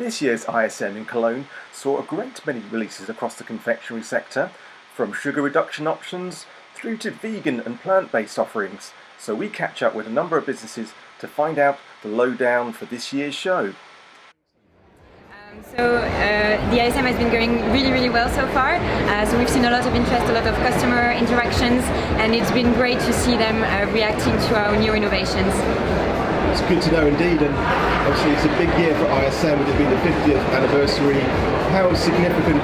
This year's ISM in Cologne saw a great many releases across the confectionery sector, from sugar reduction options through to vegan and plant-based offerings. So we catch up with a number of businesses to find out the lowdown for this year's show. The ISM has been going really well so far. So we've seen a lot of interest, a lot of customer interactions, and it's been great to see them reacting to our new innovations. It's good to know indeed, and obviously it's a big year for ISM with it being the 50th anniversary. How significant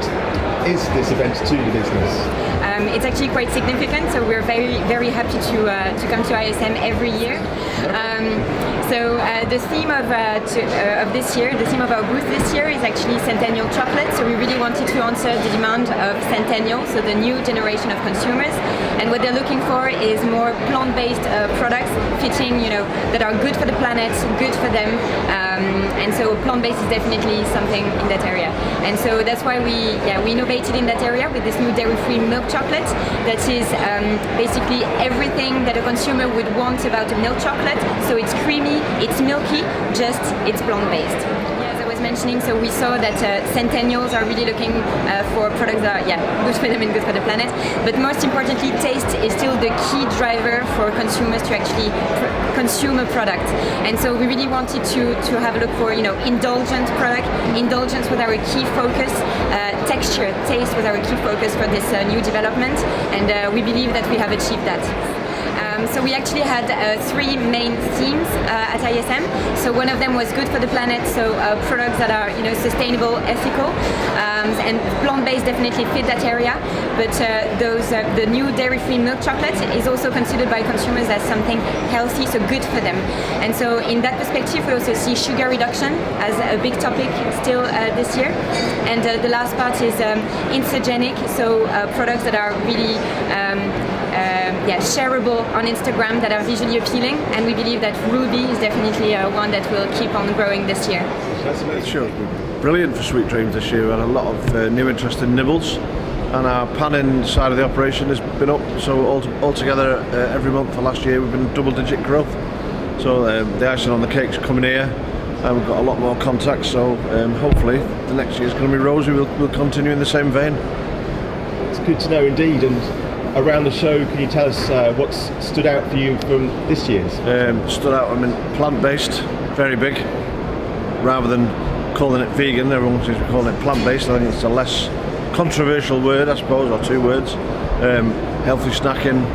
is this event to the business? It's actually quite significant, so we're very happy to come to ISM every year. The theme of this year, the theme of our booth this year is actually Centennial Chocolate. So we really wanted to answer the demand of Centennial, so the new generation of consumers. And what they're looking for is more plant-based products, fitting, that are good for the planet, good for them. And so plant-based is definitely something in that area. And so that's why we innovated in that area with this new dairy-free milk chocolate that is basically everything that a consumer would want about a milk chocolate. So it's creamy, it's milky, just it's plant-based. As I was mentioning, so we saw that Centennials are really looking for products that are good for them and good for the planet. But most importantly, taste is still the key driver for consumers to actually consume a product. And so we really wanted to have a look for indulgent product. Indulgence was our key focus. Texture, taste was our key focus for this new development, and we believe that we have achieved that. So we actually had three main themes at ISM. So one of them was good for the planet, so products that are sustainable, ethical, and plant-based definitely fit that area. But the new dairy-free milk chocolate is also considered by consumers as something healthy, so good for them. And so in that perspective, we also see sugar reduction as a big topic still this year. And the last part is insogenic, so products that are really shareable on Instagram, that are visually appealing, and we believe that Ruby is definitely one that will keep on growing this year. It's sure brilliant for Sweetdreams this year, and a lot of new interest in nibbles, and our panning side of the operation has been up, so altogether every month for last year we've been double-digit growth. So the icing on the cake's coming here, and we've got a lot more contacts, so hopefully the next year's going to be rosy. We'll continue in the same vein. It's good to know indeed. And around the show, can you tell us what's stood out for you from this year's? Stood out, plant-based, very big. Rather than calling it vegan, everyone seems to be calling it plant-based. I think it's a less controversial word, I suppose, or two words. Healthy snacking,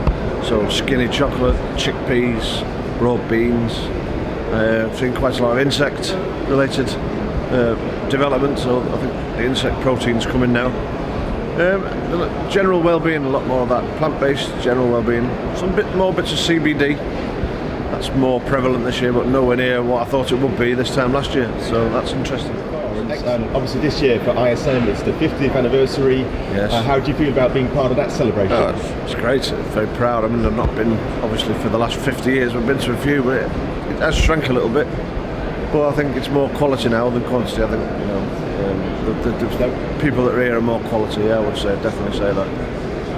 so skinny chocolate, chickpeas, raw beans. I've seen quite a lot of insect-related development, so I think the insect protein's coming now. General well-being, a lot more of that plant-based general well-being. Some more bits of CBD. That's more prevalent this year, but nowhere near what I thought it would be this time last year. So that's interesting. Obviously, this year for ISM, it's the 50th anniversary. Yes. How do you feel about being part of that celebration? It's great. Very proud. I've not been, obviously, for the last 50 years. We've been to a few, but it has shrunk a little bit. But I think it's more quality now than quantity. I think the people that are here are more quality. I would definitely say that.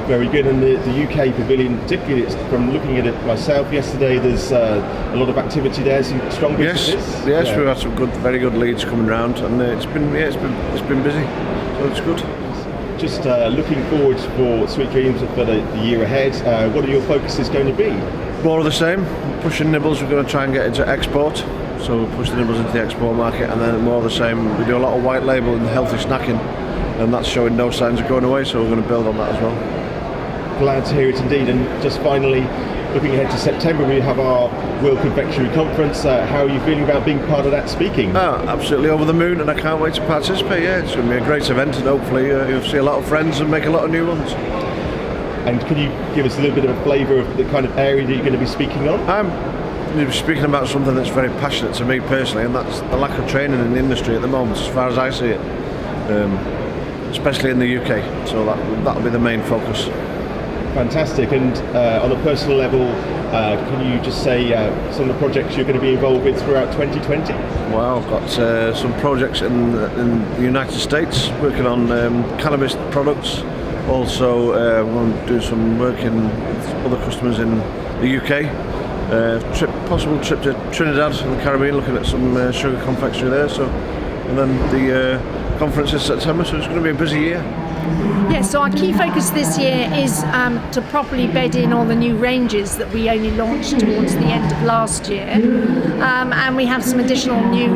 Very good. And the UK pavilion, particularly, from looking at it myself yesterday, there's a lot of activity there. Some strong businesses. Yes, we've had some very good leads coming round, and it's been busy. So it's good. Just looking forward for Sweetdreams for the year ahead. What are your focuses going to be? More of the same. Pushing nibbles. We're going to try and get into export. So we'll push the nibbles into the export market, and then more of the same. We do a lot of white label and healthy snacking, and that's showing no signs of going away, so we're going to build on that as well. Glad to hear it indeed. And just finally, looking ahead to September, we have our World Confectionery Conference. How are you feeling about being part of that speaking? Absolutely over the moon, and I can't wait to participate. It's going to be a great event, and hopefully you'll see a lot of friends and make a lot of new ones. And can you give us a little bit of a flavour of the kind of area that you're going to be speaking on? You're speaking about something that's very passionate to me personally, and that's the lack of training in the industry at the moment, as far as I see it, especially in the UK. So that'll be the main focus. Fantastic. And on a personal level, can you just say some of the projects you're going to be involved with throughout 2020? Well, I've got some projects in the United States, working on cannabis products. Also, I'm going to do some work with other customers in the UK. Possible trip to Trinidad and the Caribbean, looking at some sugar confectionery there. So and then the conference in September, so it's going to be a busy year. Yes, so our key focus this year is to properly bed in all the new ranges that we only launched towards the end of last year. And we have some additional new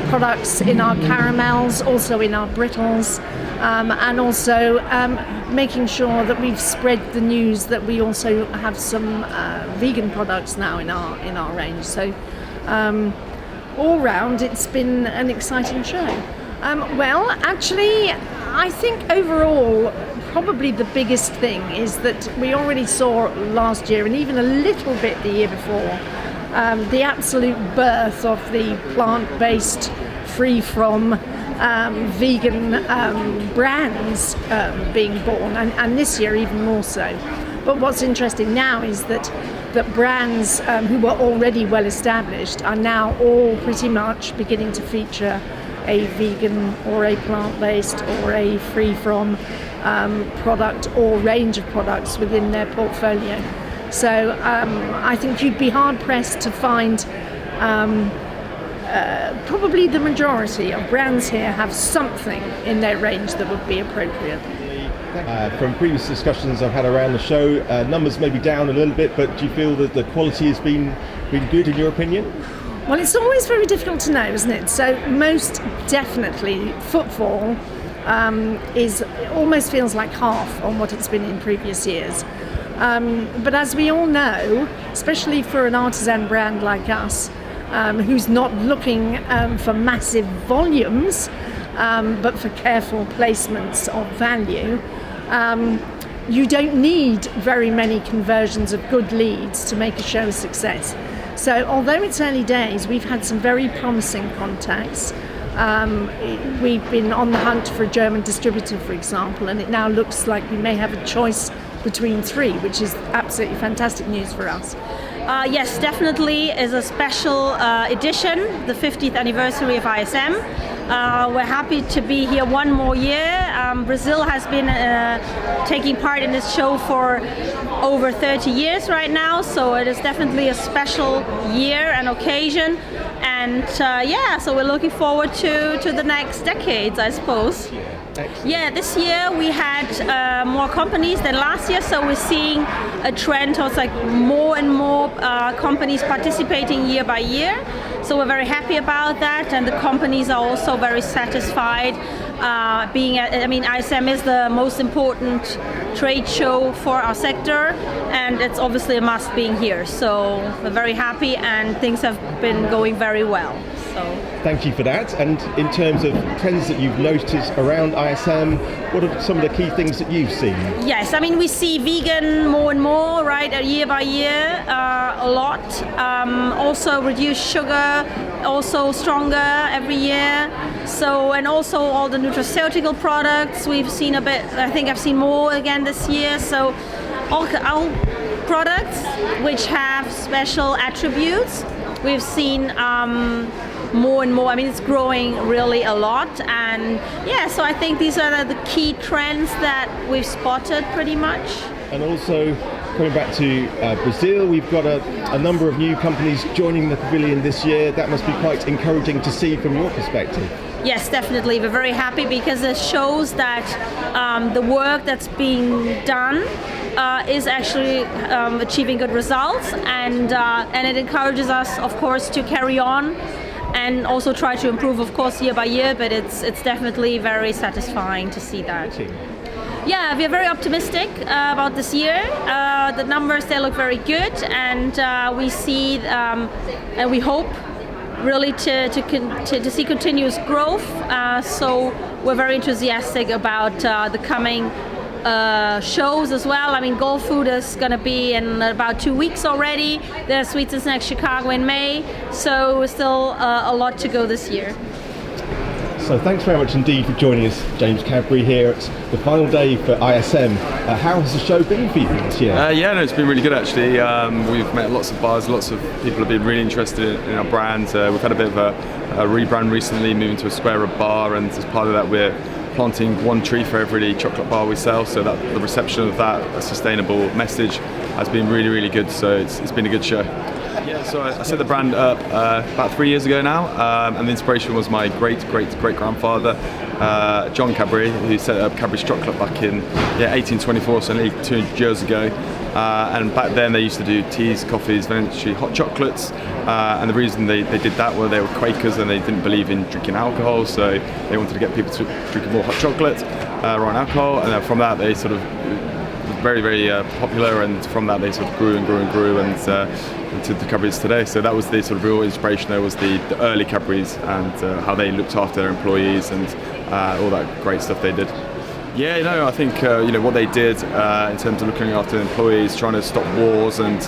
products in our caramels, also in our brittles, and also making sure that we've spread the news that we also have some vegan products now in our range. So all round, it's been an exciting show. Well, actually, I think overall, probably the biggest thing is that we already saw last year, and even a little bit the year before, the absolute birth of the plant-based, free-from, vegan brands being born, and this year even more so. But what's interesting now is that brands who were already well established are now all pretty much beginning to feature a vegan or a plant-based or a free-from product or range of products within their portfolio. So I think you'd be hard-pressed to find probably the majority of brands here have something in their range that would be appropriate. From previous discussions I've had around the show, numbers may be down a little bit, but do you feel that the quality has been good in your opinion? Well, it's always very difficult to know, isn't it? So most definitely footfall almost feels like half on what it's been in previous years. But as we all know, especially for an artisan brand like us, who's not looking for massive volumes, but for careful placements of value, you don't need very many conversions of good leads to make a show a success. So although it's early days, we've had some very promising contacts. We've been on the hunt for a German distributor, for example, and it now looks like we may have a choice between 3, which is absolutely fantastic news for us. Yes, definitely is a special edition, the 50th anniversary of ISM. We're happy to be here one more year. Brazil has been taking part in this show for over 30 years right now, so it is definitely a special year and occasion. And so we're looking forward to the next decades, I suppose. Yeah, this year we had more companies than last year, so we're seeing a trend towards like more and more companies participating year by year. So we're very happy about that, and the companies are also very satisfied. ISM is the most important trade show for our sector, and it's obviously a must being here. So we're very happy, and things have been going very well. So thank you for that. And in terms of trends that you've noticed around ISM, what are some of the key things that you've seen? Yes, we see vegan more and more, right, year by year, a lot. Also reduced sugar, also stronger every year. So, and also all the nutraceutical products, we've seen a bit, I think I've seen more again this year. So all products which have special attributes, we've seen more and more. It's growing really a lot, and so I think these are the key trends that we've spotted pretty much. And also coming back to Brazil, we've got a number of new companies joining the pavilion this year. That must be quite encouraging to see from your perspective. Yes, definitely. We're very happy because it shows that the work that's being done is actually achieving good results, and it encourages us, of course, to carry on and also try to improve, of course, year by year, but it's definitely very satisfying to see that. Yeah, we are very optimistic about this year. The numbers, they look very good, and we see and we hope really to see continuous growth. So we're very enthusiastic about the coming shows as well. Gold Food is going to be in about 2 weeks already. There's Sweets and Snacks Chicago in May, so we're still a lot to go this year. So thanks very much indeed for joining us, James Cadbury, here at the final day for ISM. How has the show been for you this year? It's been really good actually. We've met lots of bars, lots of people have been really interested in our brand. We've had a bit of a rebrand recently, moving to a square rib bar, and as part of that we're planting one tree for every chocolate bar we sell, so that the reception of that sustainable message has been really, really good, so it's been a good show. Yeah, so I set the brand up about 3 years ago now, and the inspiration was my great grandfather, John Cadbury, who set up Cadbury's chocolate back in 1824, so nearly 200 years ago. And back then they used to do teas, coffees, eventually hot chocolates. And the reason they did that was they were Quakers and they didn't believe in drinking alcohol, so they wanted to get people to drink more hot chocolate rather than alcohol. And then from that they sort of very popular, and from that they sort of grew and into the Cadburys today. So that was the sort of real inspiration. There was the early Cadburys and how they looked after their employees and all that great stuff they did. Yeah, I think what they did in terms of looking after employees, trying to stop wars, and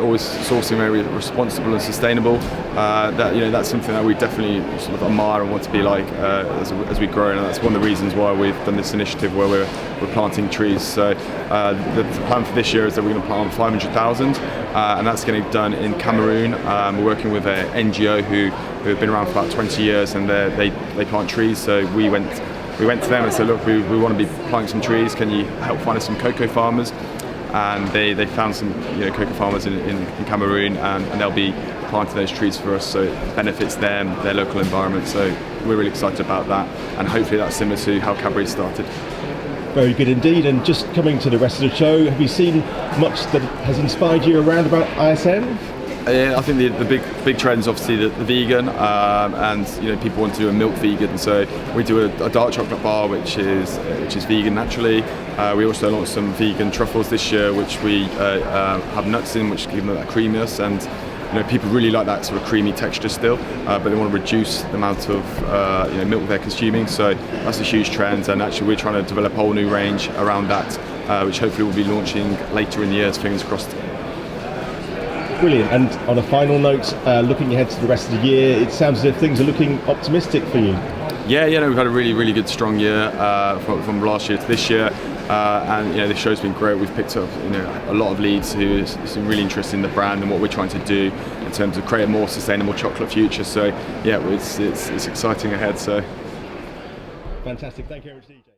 always sourcing very responsible and sustainable. That's something that we definitely sort of admire and want to be like as we grow, and that's one of the reasons why we've done this initiative where we're planting trees. So the plan for this year is that we're going to plant 500,000, and that's getting done in Cameroon. We're working with an NGO who have been around for about 20 years, and they plant trees. So we went to them and said, look, we want to be planting some trees. Can you help find us some cocoa farmers? And they found some cocoa farmers in Cameroon, and they'll be planting those trees for us, so it benefits them, their local environment. So we're really excited about that, and hopefully that's similar to how Cadbury started. Very good indeed. And just coming to the rest of the show, have you seen much that has inspired you around about ISM? Yeah, I think the big trend is obviously the vegan, and people want to do a milk vegan. So we do a dark chocolate bar which is vegan naturally. We also launched some vegan truffles this year, which we have nuts in, which give them that creaminess, and people really like that sort of creamy texture still, but they want to reduce the amount of milk they're consuming. So that's a huge trend, and actually we're trying to develop a whole new range around that, which hopefully we'll be launching later in the year, fingers crossed. Brilliant. And on a final note, looking ahead to the rest of the year, it sounds as if things are looking optimistic for you. Yeah, we've had a really good strong year from last year to this year, and the show's been great. We've picked up a lot of leads who are really interested in the brand and what we're trying to do in terms of create a more sustainable chocolate future. So yeah, it's exciting ahead. So fantastic. Thank you very much, DJ.